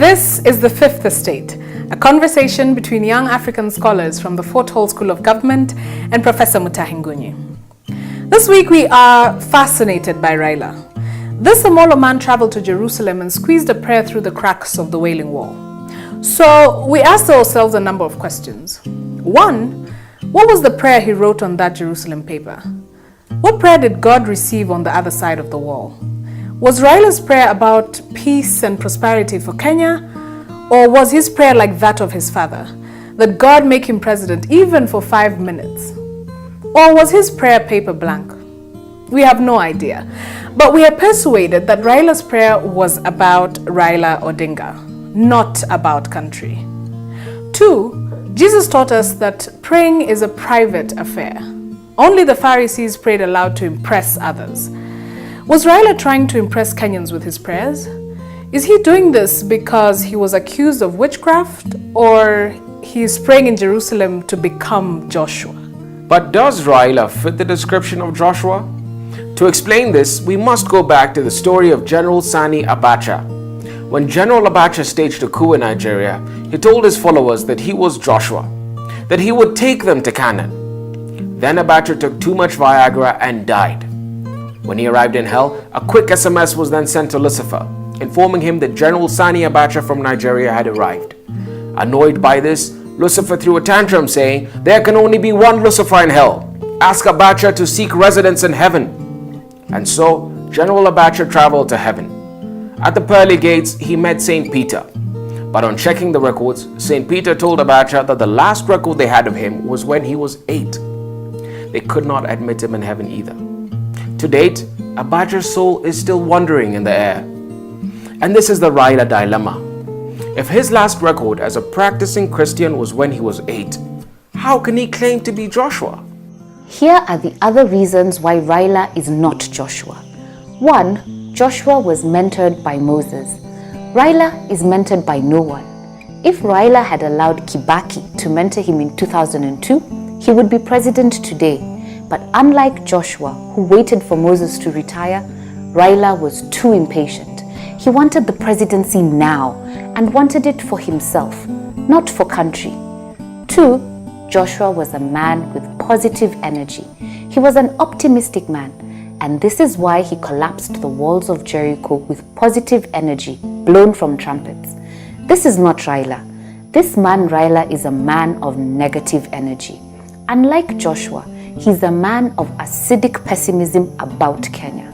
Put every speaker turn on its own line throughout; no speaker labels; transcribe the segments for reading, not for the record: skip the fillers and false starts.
This is The Fifth Estate, a conversation between young African scholars from the Fort Hall School of Government and Professor Mutahingunyi. This week we are fascinated by RAILA. This Amolo man traveled to Jerusalem and squeezed a prayer through the cracks of the Wailing Wall. So we asked ourselves a number of questions. One, what was the prayer he wrote on that Jerusalem paper? What prayer did God receive on the other side of the wall? Was RAILA's prayer about peace and prosperity for Kenya? Or was his prayer like that of his father, that God make him president even for 5 minutes? Or was his prayer paper blank? We have no idea. But we are persuaded that RAILA's prayer was about Raila Odinga, not about country. 2, Jesus taught us that praying is a private affair. Only the Pharisees prayed aloud to impress others. Was Raila trying to impress Kenyans with his prayers? Is he doing this because he was accused of witchcraft, or he is praying in Jerusalem to become Joshua?
But does Raila fit the description of Joshua? To explain this, we must go back to the story of General Sani Abacha. When General Abacha staged a coup in Nigeria, he told his followers that he was Joshua, that he would take them to Canaan. Then Abacha took too much Viagra and died. When he arrived in hell, a quick SMS was then sent to Lucifer, informing him that General Sani Abacha from Nigeria had arrived. Annoyed by this, Lucifer threw a tantrum saying, "There can only be one Lucifer in hell. Ask Abacha to seek residence in heaven." And so, General Abacha traveled to heaven. At the pearly gates, he met St. Peter. But on checking the records, St. Peter told Abacha that the last record they had of him was when he was 8. They could not admit him in heaven either. To date, Abacha's soul is still wandering in the air. And this is the RAILA dilemma. If his last record as a practicing Christian was when he was 8, how can he claim to be Joshua?
Here are the other reasons why RAILA is not Joshua. 1. Joshua was mentored by Moses. RAILA is mentored by no one. If RAILA had allowed Kibaki to mentor him in 2002, he would be president today. But unlike Joshua, who waited for Moses to retire, RAILA was too impatient. He wanted the presidency now and wanted it for himself, not for country. 2. Joshua was a man with positive energy. He was an optimistic man, and this is why he collapsed the walls of Jericho with positive energy blown from trumpets. This is not RAILA. This man RAILA is a man of negative energy. Unlike Joshua, he's a man of acidic pessimism about Kenya.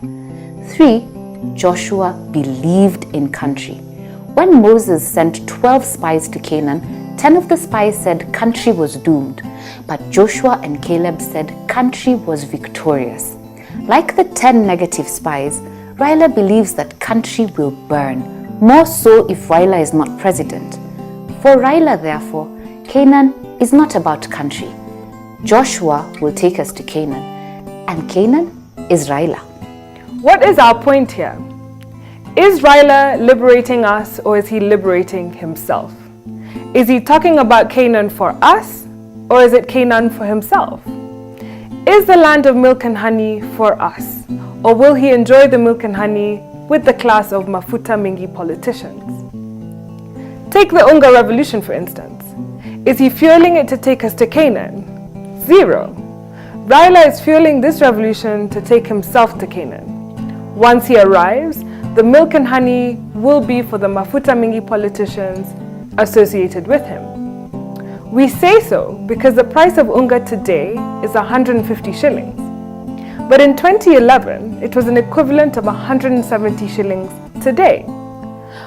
3. Joshua believed in country. When Moses sent 12 spies to Canaan, 10 of the spies said country was doomed, but Joshua and Caleb said country was victorious. Like the 10 negative spies, RAILA believes that country will burn, more so if RAILA is not president. For RAILA, therefore, Canaan is not about country. Joshua will take us to Canaan, and Canaan is RAILA.
What is our point here? Is RAILA liberating us, or is he liberating himself? Is he talking about Canaan for us, or is it Canaan for himself? Is the land of milk and honey for us, or will he enjoy the milk and honey with the class of mafuta mingi politicians? Take the Unga Revolution, for instance. Is he fueling it to take us to Canaan? 0. RAILA is fueling this revolution to take himself to Canaan. Once he arrives, the milk and honey will be for the mafuta mingi politicians associated with him. We say so because the price of unga today is 150 shillings. But in 2011, it was an equivalent of 170 shillings today.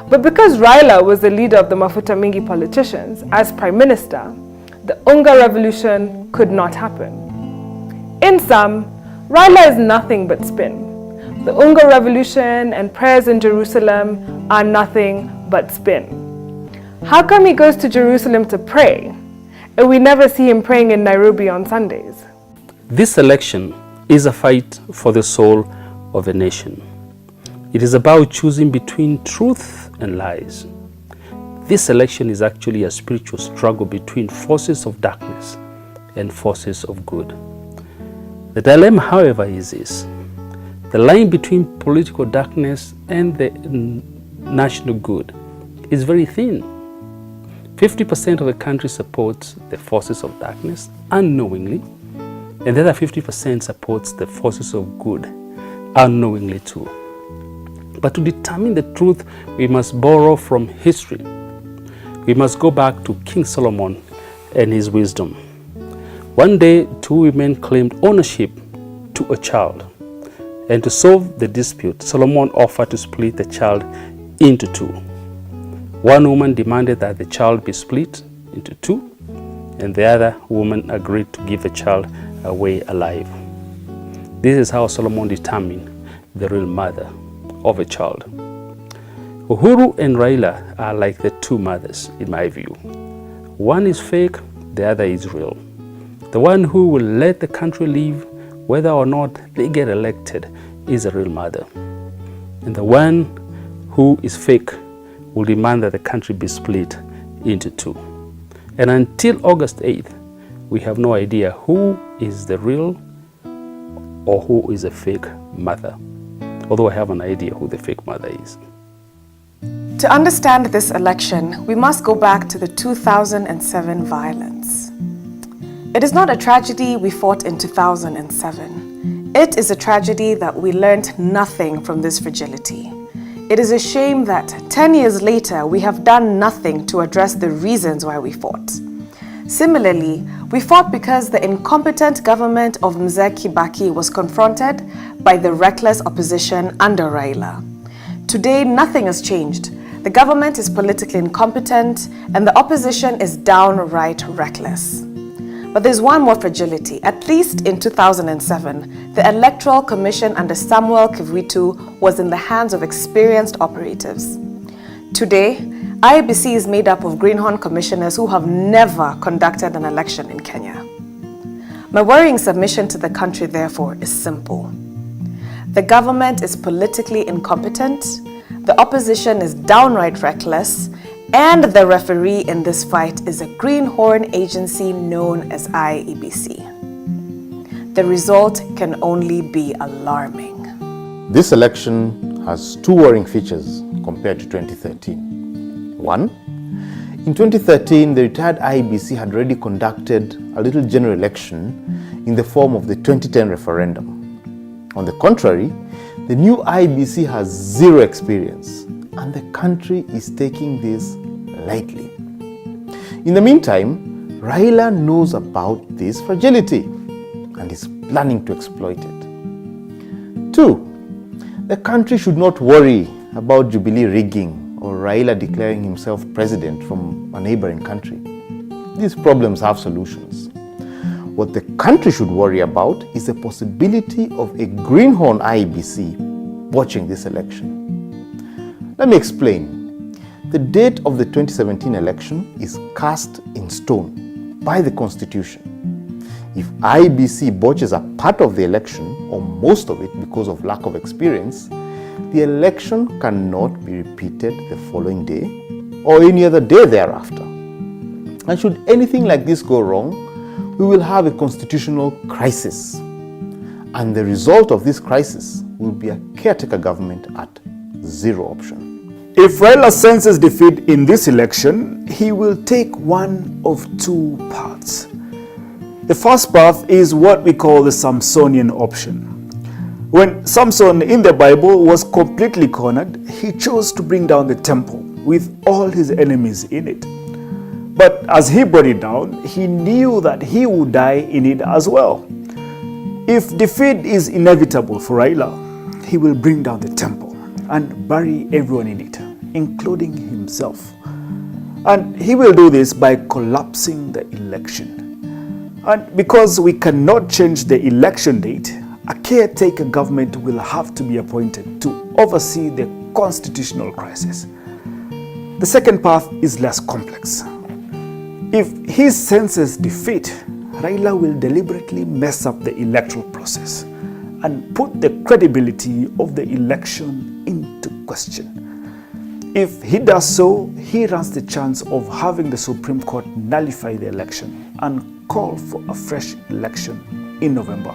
But because RAILA was the leader of the mafuta mingi politicians as prime minister, the Unga Revolution could not happen. In sum, RAILA is nothing but spin. The Unga Revolution and prayers in Jerusalem are nothing but spin. How come he goes to Jerusalem to pray, and we never see him praying in Nairobi on Sundays?
This election is a fight for the soul of a nation. It is about choosing between truth and lies. This election is actually a spiritual struggle between forces of darkness and forces of good. The dilemma, however, is this. The line between political darkness and the national good is very thin. 50% of the country supports the forces of darkness unknowingly, and the other 50% supports the forces of good unknowingly too. But to determine the truth, we must borrow from history. We must go back to King Solomon and his wisdom. One day, two women claimed ownership to a child. And to solve the dispute, Solomon offered to split the child into two. One woman demanded that the child be split into two, and the other woman agreed to give the child away alive. This is how Solomon determined the real mother of a child. Uhuru and RAILA are like the two mothers, in my view. One is fake, the other is real. The one who will let the country live, whether or not they get elected, is a real mother. And the one who is fake will demand that the country be split into two. And until August 8th, we have no idea who is the real or who is a fake mother. Although I have an idea who the fake mother is.
To understand this election, we must go back to the 2007 violence. It is not a tragedy we fought in 2007. It is a tragedy that we learned nothing from this fragility. It is a shame that 10 years later, we have done nothing to address the reasons why we fought. Similarly, we fought because the incompetent government of Mzee Kibaki was confronted by the reckless opposition under RAILA. Today, nothing has changed. The government is politically incompetent and the opposition is downright reckless. But there's one more fragility. At least in 2007, the Electoral Commission under Samuel Kivuitu was in the hands of experienced operatives. Today, IEBC is made up of greenhorn commissioners who have never conducted an election in Kenya. My worrying submission to the country, therefore, is simple. The government is politically incompetent, the opposition is downright reckless, and the referee in this fight is a greenhorn agency known as IEBC. The result can only be alarming.
This election has two worrying features compared to 2013. One, in 2013, the retired IEBC had already conducted a little general election in the form of the 2010 referendum. On the contrary, the new IEBC has zero experience, and the country is taking this lightly. In the meantime, RAILA knows about this fragility and is planning to exploit it. Two, the country should not worry about Jubilee rigging or RAILA declaring himself president from a neighboring country. These problems have solutions. What the country should worry about is the possibility of a greenhorn IEBC watching this election. Let me explain. The date of the 2017 election is cast in stone by the Constitution. If IEBC botches a part of the election, or most of it because of lack of experience, the election cannot be repeated the following day or any other day thereafter. And should anything like this go wrong, we will have a constitutional crisis. And the result of this crisis will be a caretaker government at zero option.
If RAILA senses defeat in this election, he will take one of two paths. The first path is what we call the Samsonian option. When Samson in the Bible was completely cornered, he chose to bring down the temple with all his enemies in it. But as he brought it down, he knew that he would die in it as well. If defeat is inevitable for RAILA, he will bring down the temple and bury everyone in it, including himself. And he will do this by collapsing the election. And because we cannot change the election date, a caretaker government will have to be appointed to oversee the constitutional crisis. The second path is less complex. If he senses defeat, RAILA will deliberately mess up the electoral process and put the credibility of the election into question. If he does so, he runs the chance of having the Supreme Court nullify the election and call for a fresh election in November.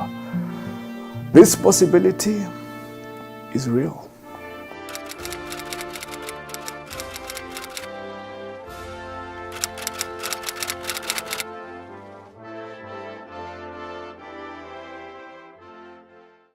This possibility is real.